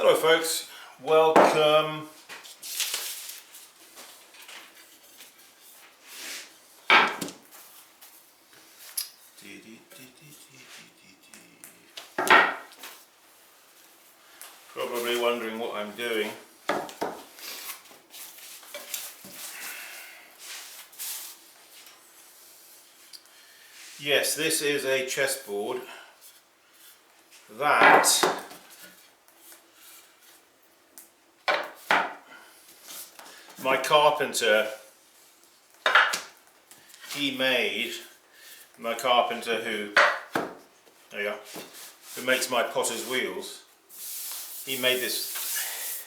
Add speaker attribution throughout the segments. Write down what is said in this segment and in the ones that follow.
Speaker 1: Hello folks, welcome. Probably wondering what I'm doing. Yes, this is a chessboard that my carpenter, my carpenter who makes my potter's wheels, he made this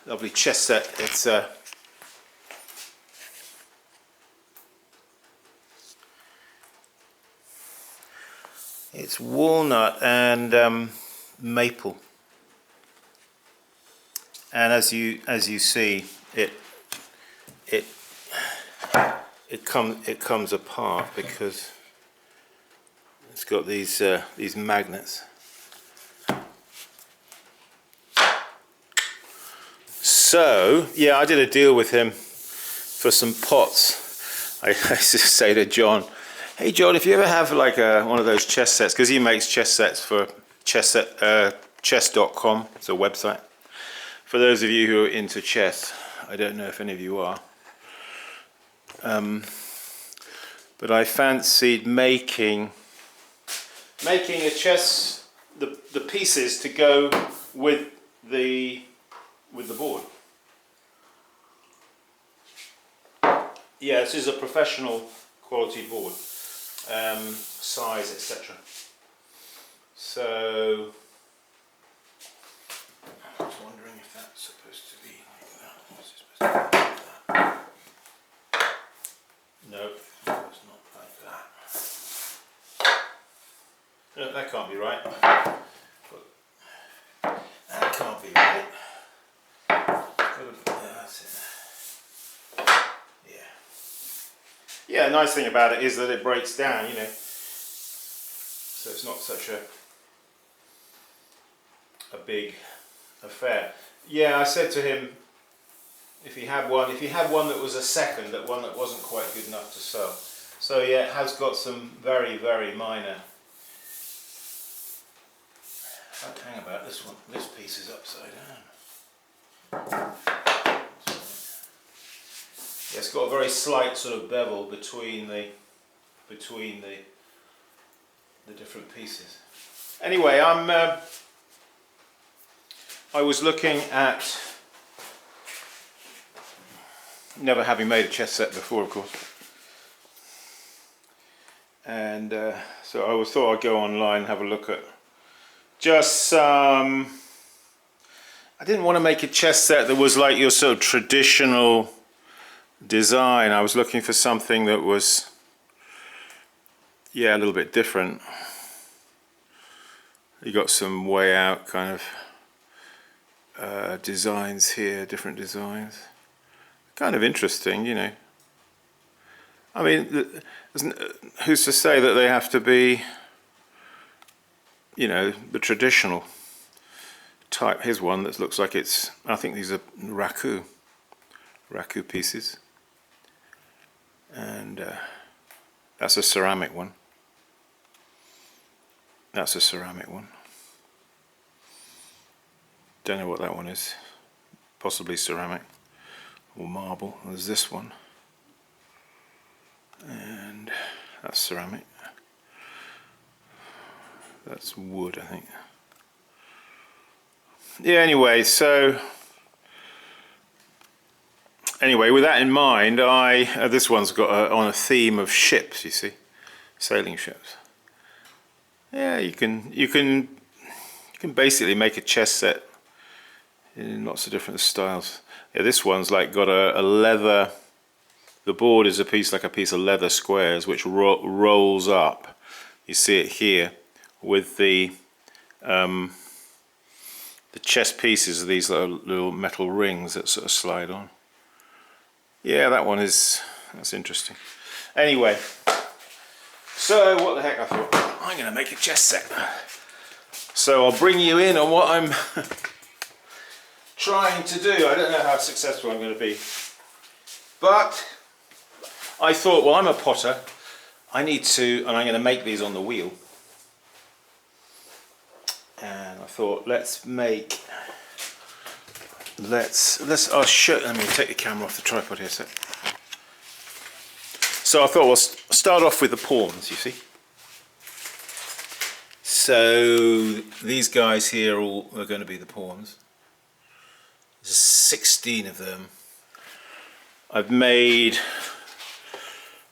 Speaker 1: lovely chess set. It's walnut and maple, and as you see, it comes apart because it's got these magnets. So yeah, I did a deal with him for some pots. I used to say to John, "Hey John, if you ever have like one of those chess sets," because he makes chess sets for chess.com, it's a website. For those of you who are into chess, I don't know if any of you are, but I fancied making a chess, the pieces to go with the board. Yeah, this is a professional quality board, size, etc. So I was wondering if that's supposed to be like that. What's it supposed to be like that? Nope, it's not like that. No, that can't be right. That can't be right. That's it. Yeah. Yeah, the nice thing about it is that it breaks down, you know. So it's not such a big affair. Yeah, I said to him if he had one that was a second, that one that wasn't quite good enough to sell. So yeah, it has got some very, very minor. Hang about this one. This piece is upside down. Yeah, it's got a very slight sort of bevel between the different pieces. Anyway, I was looking at, never having made a chess set before, of course, and so I thought I'd go online and have a look at just some. I didn't want to make a chess set that was like your sort of traditional design. I was looking for something that was, yeah, a little bit different. You got some way out kind of designs here, different designs. Kind of interesting, you know. I mean, who's to say that they have to be, you know, the traditional type? Here's one that looks like it's, I think these are raku pieces. And that's a ceramic one. That's a ceramic one. Don't know what that one is. Possibly ceramic or marble. There's this one. And that's ceramic. That's wood, I think. Yeah, anyway, so with that in mind, this one's got on a theme of ships, you see, sailing ships. Yeah, you can basically make a chess set in lots of different styles. Yeah, this one's like got a leather. The board is like a piece of leather squares which rolls up. You see it here with the chess pieces of these little metal rings that sort of slide on. Yeah, that's interesting. Anyway, so what the heck, I thought, I'm going to make a chess set. So I'll bring you in on what I'm trying to do. I don't know how successful I'm going to be, but I thought, well, I'm a potter. I need to, and I'm going to make these on the wheel. And I thought, I'll show. Let me take the camera off the tripod here a sec. So I thought we'll start off with the pawns, you see. So these guys here are going to be the pawns. There's 16 of them. I've made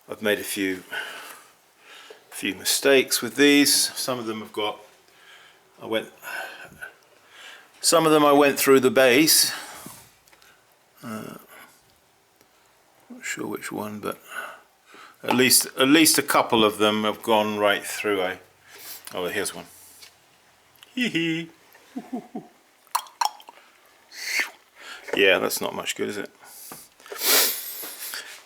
Speaker 1: a few mistakes with these. Some of them I went through the base. Not sure which one, but at least a couple of them have gone right through. Oh, here's one. Hee hee. Yeah, that's not much good, is it?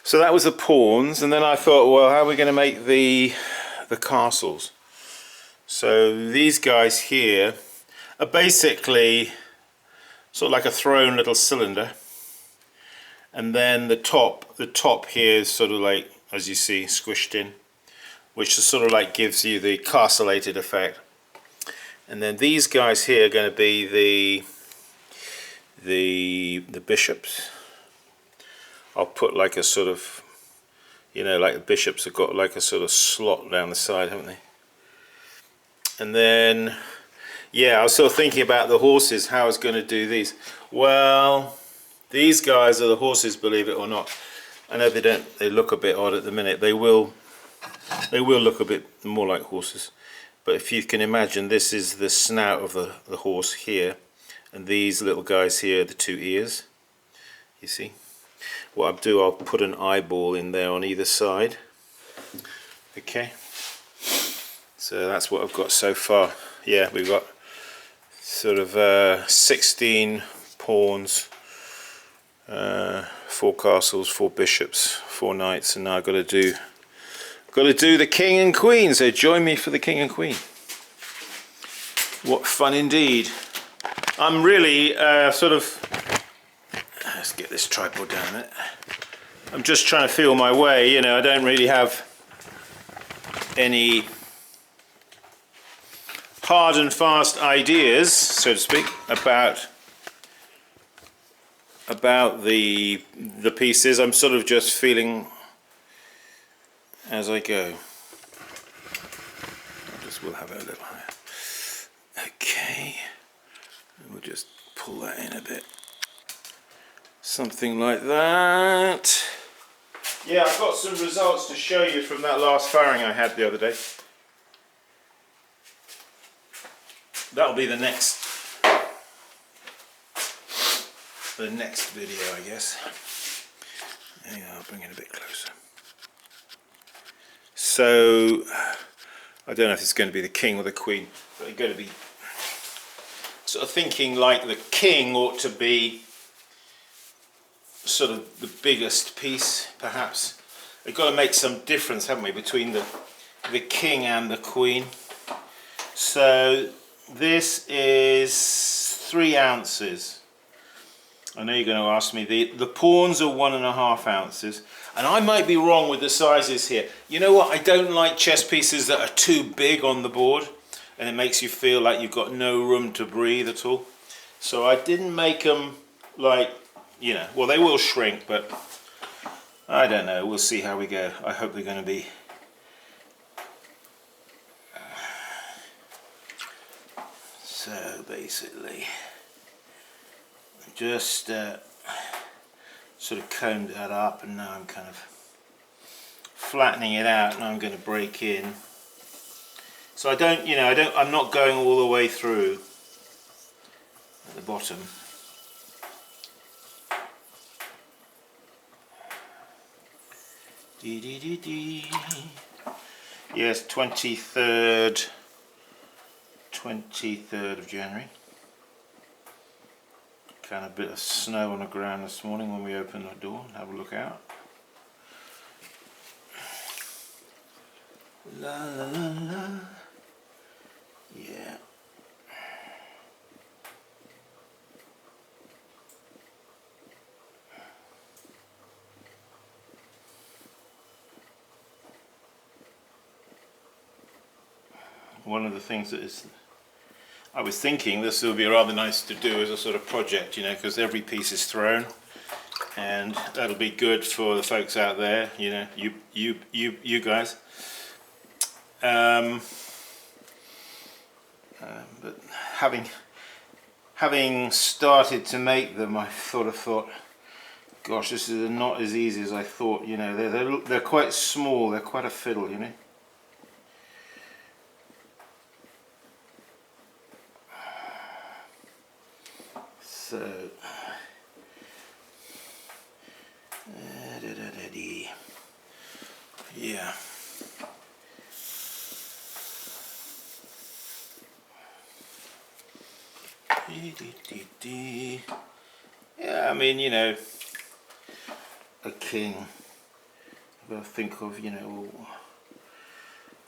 Speaker 1: So that was the pawns, and then I thought, well, how are we going to make the castles? So these guys here are basically sort of like a thrown little cylinder, and then the top here is sort of like, as you see, squished in, which is sort of like gives you the castellated effect. And then these guys here are going to be the bishops. I'll put like a sort of, like the bishops have got like a sort of slot down the side, haven't they? And then, yeah, I was sort of thinking about the horses, how I was going to do these. Well, these guys are the horses, believe it or not. I know they look a bit odd at the minute. They will look a bit more like horses. But if you can imagine, this is the snout of the horse here, and these little guys here are the two ears. You see? What I'll do, I'll put an eyeball in there on either side. Okay. So that's what I've got so far. Yeah, we've got sort of 16 pawns, 4 castles, 4 bishops, 4 knights, and now I've got to do the king and queen. So join me for the king and queen. What fun indeed! I'm really let's get this tripod down a minute. I'm just trying to feel my way. I don't really have any hard and fast ideas, so to speak, about the pieces. I'm sort of just feeling as I go. We'll have it a little higher. Okay, and we'll just pull that in a bit. Something like that. Yeah, I've got some results to show you from that last firing I had the other day. That'll be the next video, I guess. Hang on, I'll bring it a bit closer. So, I don't know if it's going to be the king or the queen, but you're going to be sort of thinking like the king ought to be sort of the biggest piece, perhaps. We've got to make some difference, haven't we, between the king and the queen. So this is 3 ounces. I know you're going to ask me. The pawns are 1.5 ounces, and I might be wrong with the sizes here. You know what? I don't like chess pieces that are too big on the board, and it makes you feel like you've got no room to breathe at all. So I didn't make them like, well, they will shrink, but I don't know. We'll see how we go. I hope they're going to be so basically just sort of combed that up, and now I'm kind of flattening it out, and I'm going to break in. So I'm not going all the way through at the bottom. Yes, 23rd of January. Kind of a bit of snow on the ground this morning when we opened the door and have a look out. La la la la. Yeah. one of the things that is, I was thinking this would be rather nice to do as a sort of project, you know, because every piece is thrown, and that'll be good for the folks out there, you know, you guys. But having started to make them, I sort of thought, gosh, this is not as easy as I thought. You know, they're quite small. They're quite a fiddle, you know. So, yeah. Yeah, I mean, you know, a king. I've got to think of, you know,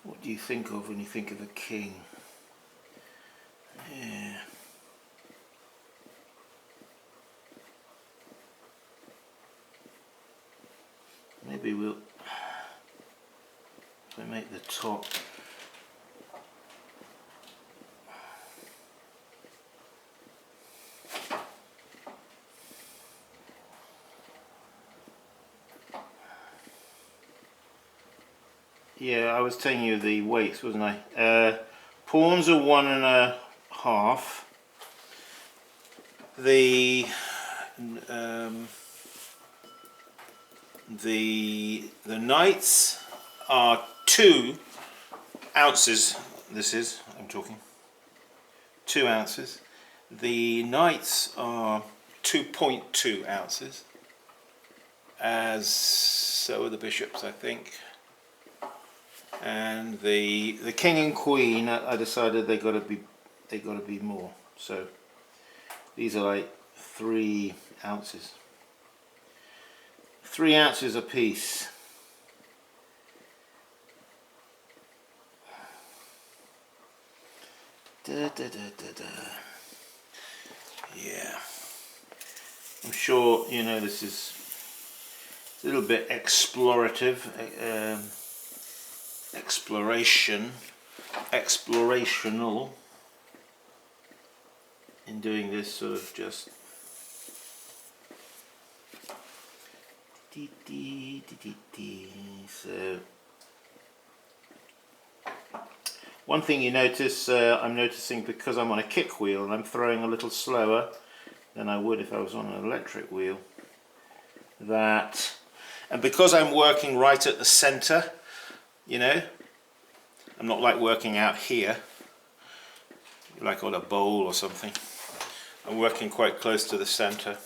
Speaker 1: what do you think of when you think of a king? Yeah. Maybe we'll make the top. Yeah, I was telling you the weights, wasn't I? Pawns are 1.5. The knights are 2 ounces. This is, I'm talking 2 ounces. The knights are 2.2 ounces, as so are the bishops, I think. And the king and queen, I decided they got to be more. So these are like 3 ounces. 3 ounces a piece. Da, da, da, da, da. Yeah. I'm sure you know this is a little bit explorative. Explorational in doing this sort of just so one thing you notice, I'm noticing because I'm on a kick wheel and I'm throwing a little slower than I would if I was on an electric wheel, that, and because I'm working right at the center, you know, I'm not like working out here, like on a bowl or something. I'm working quite close to the center.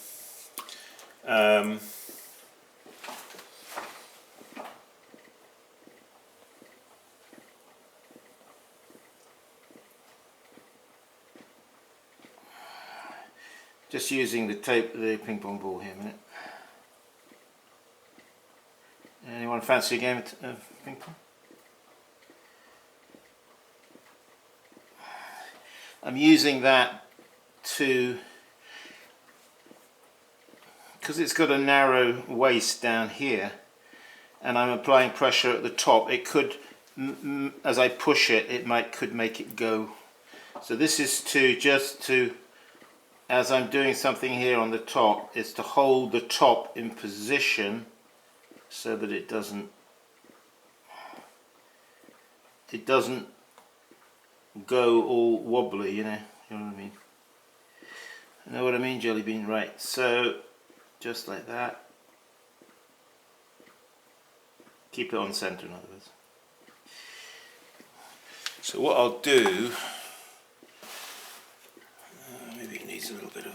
Speaker 1: Just using the ping pong ball here a minute. Anyone fancy a game of ping pong? I'm using that to, because it's got a narrow waist down here and I'm applying pressure at the top, it could, as I push it, could make it go. So this is just to, as I'm doing something here on the top, is to hold the top in position so that it doesn't go all wobbly, you know what I mean? You know what I mean, Jelly Bean? Right, so just like that. Keep it on center, in other words. So what I'll do, maybe it needs a little bit of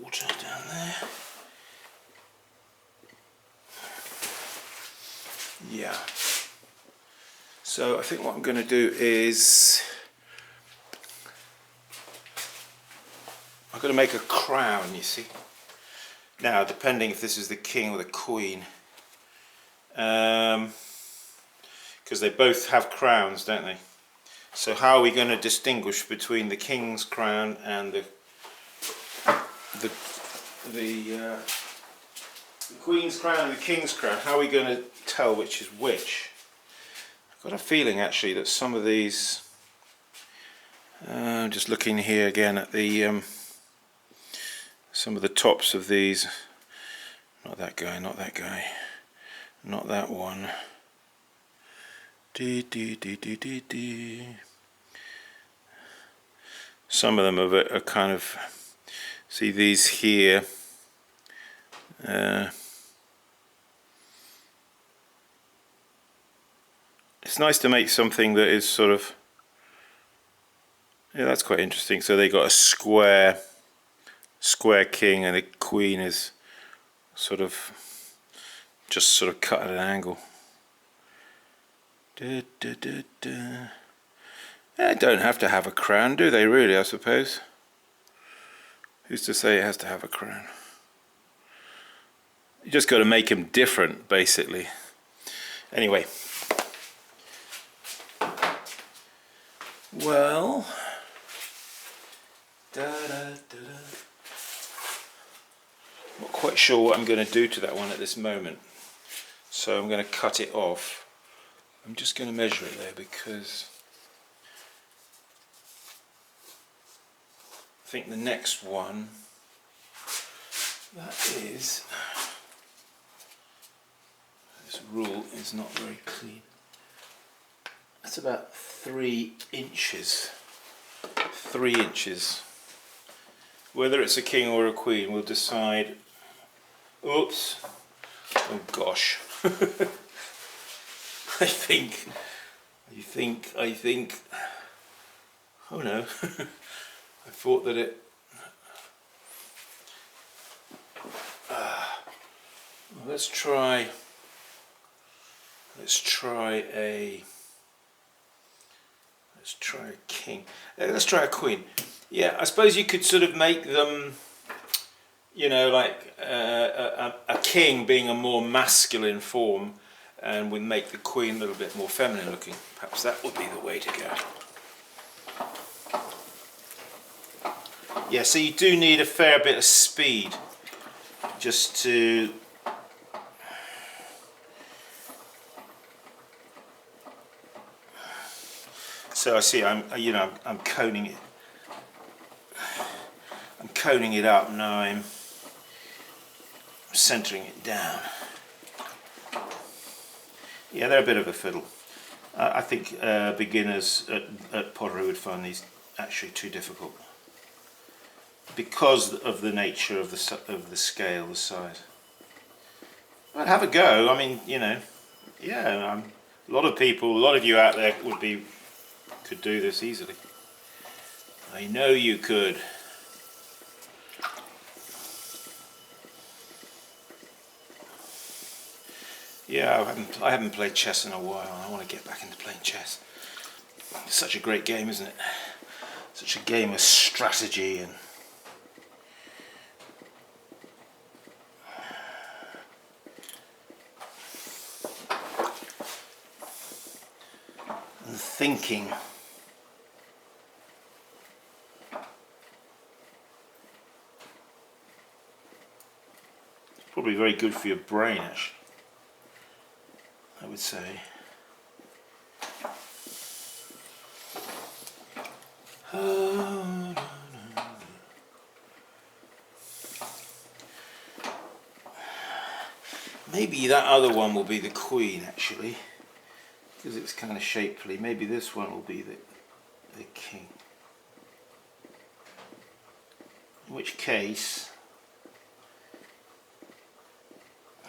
Speaker 1: water down there. Yeah. So I think what I'm going to do is I'm going to make a crown, you see. Now, depending if this is the king or the queen, because they both have crowns, don't they? So how are we going to distinguish between the king's crown and the queen's crown and the king's crown? How are we going to tell which is which? Got a feeling actually that some of these, just looking here again at the some of the tops of these, not that guy, not that guy, not that one. Some of them are kind of, see these here, it's nice to make something that is sort of, yeah, that's quite interesting. So they got a square king, and the queen is sort of just sort of cut at an angle. They don't have to have a crown, do they really, I suppose? Who's to say it has to have a crown? You just got to make them different, basically. Anyway. Well. Not quite sure what I'm going to do to that one at this moment. So I'm going to cut it off. I'm just going to measure it there because I think the next one, that is, this rule is not very clean. That's about 3 inches. 3 inches. Whether it's a king or a queen, we'll decide. Oops. Oh gosh. I think. Oh no. I thought that it. Well, let's try a king. Let's try a queen. Yeah, I suppose you could sort of make them, you know, like a king being a more masculine form, and we make the queen a little bit more feminine looking. Perhaps that would be the way to go. Yeah, so you do need a fair bit of speed just to so I see I'm coning it. I'm coning it up now. I'm centering it down. Yeah, they're a bit of a fiddle. I think beginners at pottery would find these actually too difficult because of the nature of the scale, the size. But have a go. I mean, you know, yeah. A lot of people, a lot of you out there could do this easily. I know you could. Yeah, I haven't played chess in a while. I want to get back into playing chess. It's such a great game, isn't it? Such a game of strategy and thinking. Probably very good for your brain, actually, I would say. Maybe that other one will be the queen, actually, because it's kind of shapely. Maybe this one will be the king. In which case,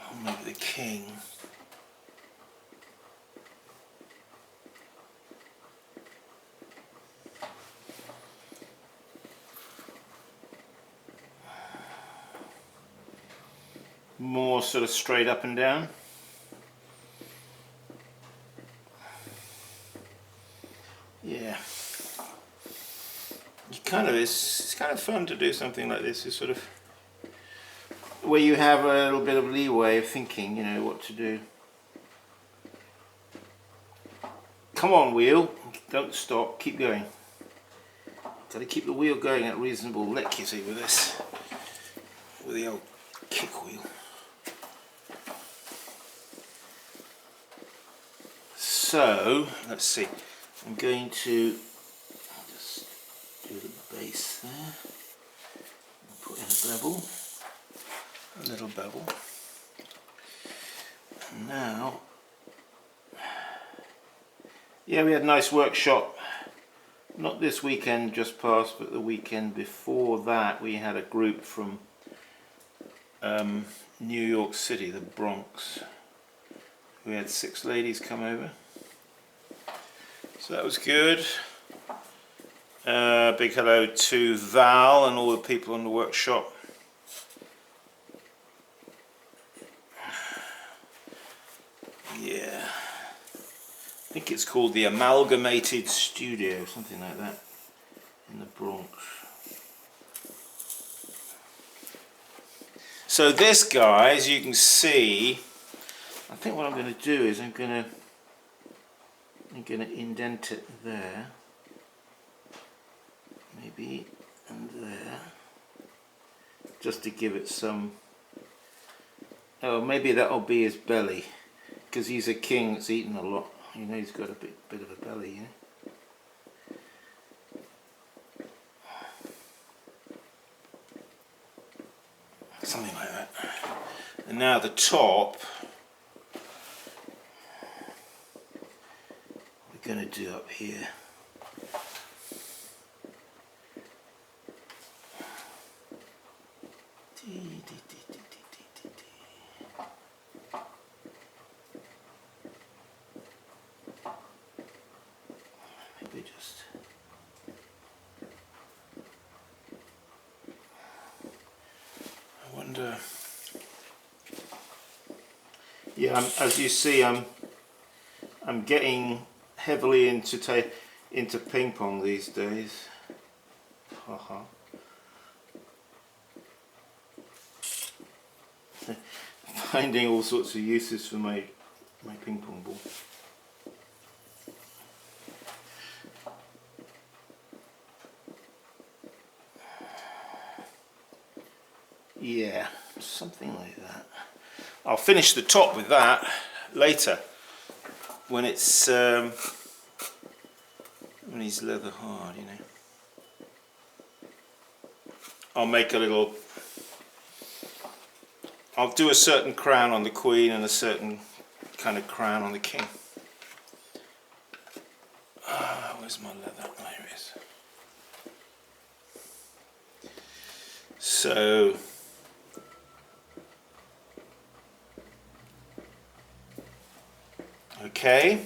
Speaker 1: I'll make the king. More sort of straight up and down. Yeah. It's kind of fun to do something like this. It's sort of where you have a little bit of leeway of thinking, you know, what to do. Come on, wheel. Don't stop. Keep going. Got to keep the wheel going at reasonable lick, you see, with this. With the old kick wheel. So let's see, I'm going to just do the base there, put in a bevel, a little bevel. And now, yeah, we had a nice workshop, not this weekend just past, but the weekend before that. We had a group from New York City, the Bronx. We had 6 ladies come over, so that was good. Big hello to Val and all the people in the workshop. Yeah, I think it's called the Amalgamated Studio, something like that, in the Bronx. So this, guys, you can see, I think what I'm going to do is I'm going to indent it there, maybe, and there, just to give it some. Oh, maybe that'll be his belly, because he's a king that's eaten a lot. You know, he's got a bit of a belly, you know. Something like that. And now the top, we're going to do up here. Maybe just. I wonder. Yeah, as you see, I'm getting heavily into ping pong these days. Haha. Finding all sorts of uses for my ping pong ball. Yeah, something like that. I'll finish the top with that later when it's when he's leather hard, you know. I'll do a certain crown on the Queen and a certain kind of crown on the King. Where's my leather? Oh, here it is. So okay,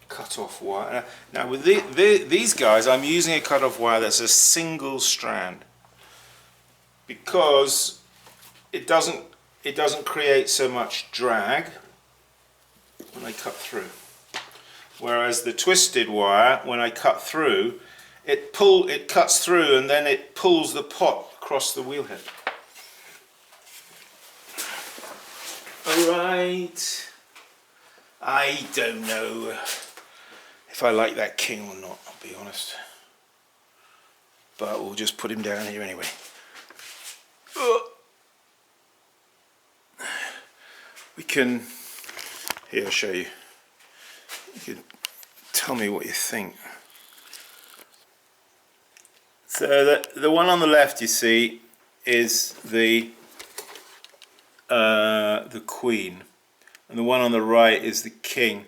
Speaker 1: cut off wire. Now with these guys, I'm using a cut off wire that's a single strand, because it doesn't create so much drag when I cut through. Whereas the twisted wire, when I cut through, it cuts through and then it pulls the pot across the wheel head. Alright. I don't know if I like that King or not, I'll be honest. But we'll just put him down here anyway. We can, here I'll show you. You can tell me what you think. So the one on the left, you see, is the Queen, and the one on the right is the King.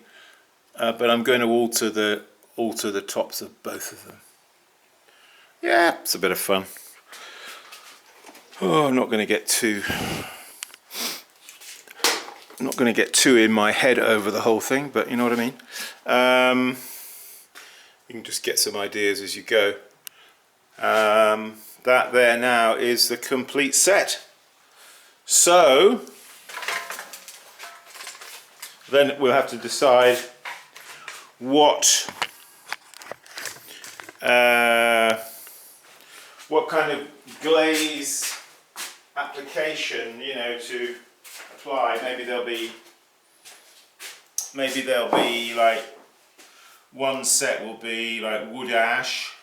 Speaker 1: But I'm going to alter the tops of both of them. Yeah, it's a bit of fun. Oh, I'm not going to get too in my head over the whole thing, but you know what I mean. You can just get some ideas as you go. That there now is the complete set. So then we'll have to decide what kind of glaze application, you know, to apply. Maybe there'll be like one set will be like wood ash,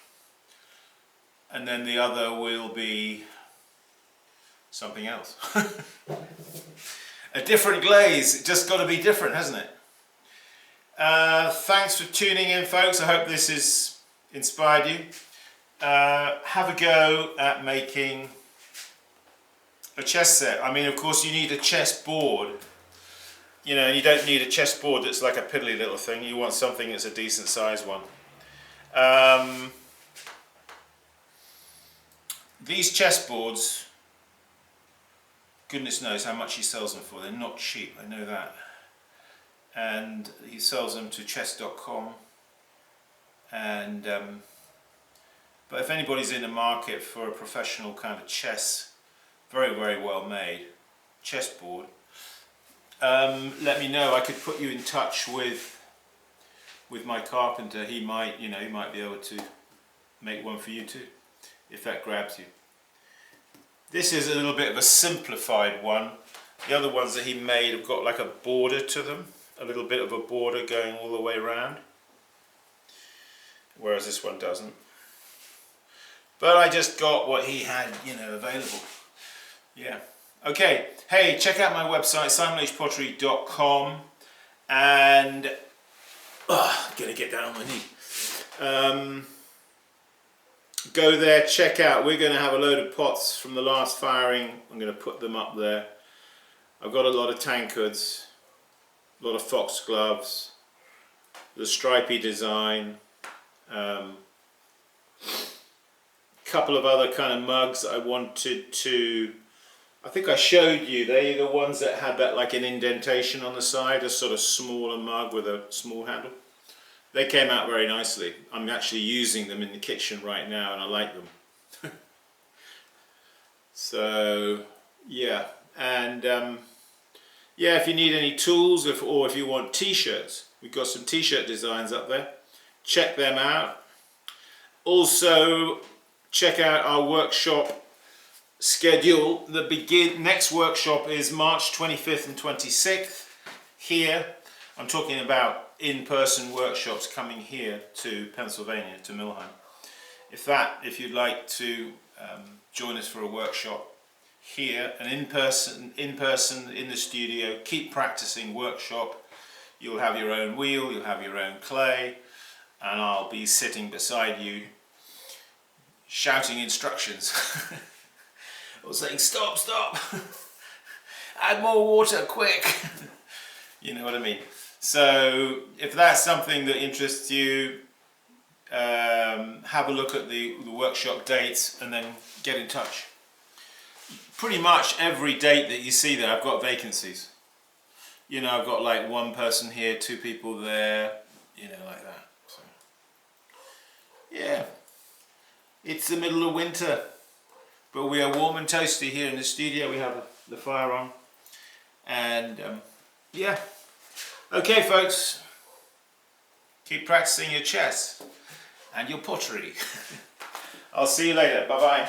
Speaker 1: and then the other will be something else. A different glaze, it's just got to be different, hasn't it? Thanks for tuning in, folks. I hope this has inspired you. Have a go at making a chess set. I mean, of course, you need a chess board. You know, you don't need a chess board that's like a piddly little thing. You want something that's a decent sized one. These chess boards, goodness knows how much he sells them for. They're not cheap, I know that. And he sells them to chess.com. And but if anybody's in the market for a professional kind of chess, very, very well made chessboard, let me know. I could put you in touch with my carpenter. He might, you know, he might be able to make one for you too, if that grabs you. This is a little bit of a simplified one. The other ones that he made have got like a border to them, a little bit of a border going all the way around, whereas this one doesn't. But I just got what he had, you know, available. Yeah. Okay. Hey, check out my website, simonleachpottery.com, and gonna get down on my knee. Go there, check out. We're going to have a load of pots from the last firing. I'm going to put them up there. I've got a lot of tankards, a lot of foxgloves, the stripy design, couple of other kind of mugs I wanted to, I think I showed you, they're the ones that had that like an indentation on the side, a sort of smaller mug with a small handle. They came out very nicely. I'm actually using them in the kitchen right now and I like them. So yeah, and yeah, if you need any tools or if you want t-shirts, we've got some t-shirt designs up there. Check them out. Also check out our workshop schedule. The next workshop is March 25th and 26th here. I'm talking about in-person workshops coming here to Pennsylvania, to Millheim. If you'd like to join us for a workshop here, an in-person in the studio, keep practicing workshop. You'll have your own wheel, you'll have your own clay, and I'll be sitting beside you shouting instructions or saying stop, stop, add more water, quick. You know what I mean? So if that's something that interests you, have a look at the workshop dates and then get in touch. Pretty much every date that you see there, I've got vacancies. You know, I've got like one person here, two people there, you know, like that. So, yeah, it's the middle of winter, but we are warm and toasty here in the studio. We have the fire on, and yeah. Okay, folks, keep practicing your chess and your pottery. I'll see you later. Bye bye.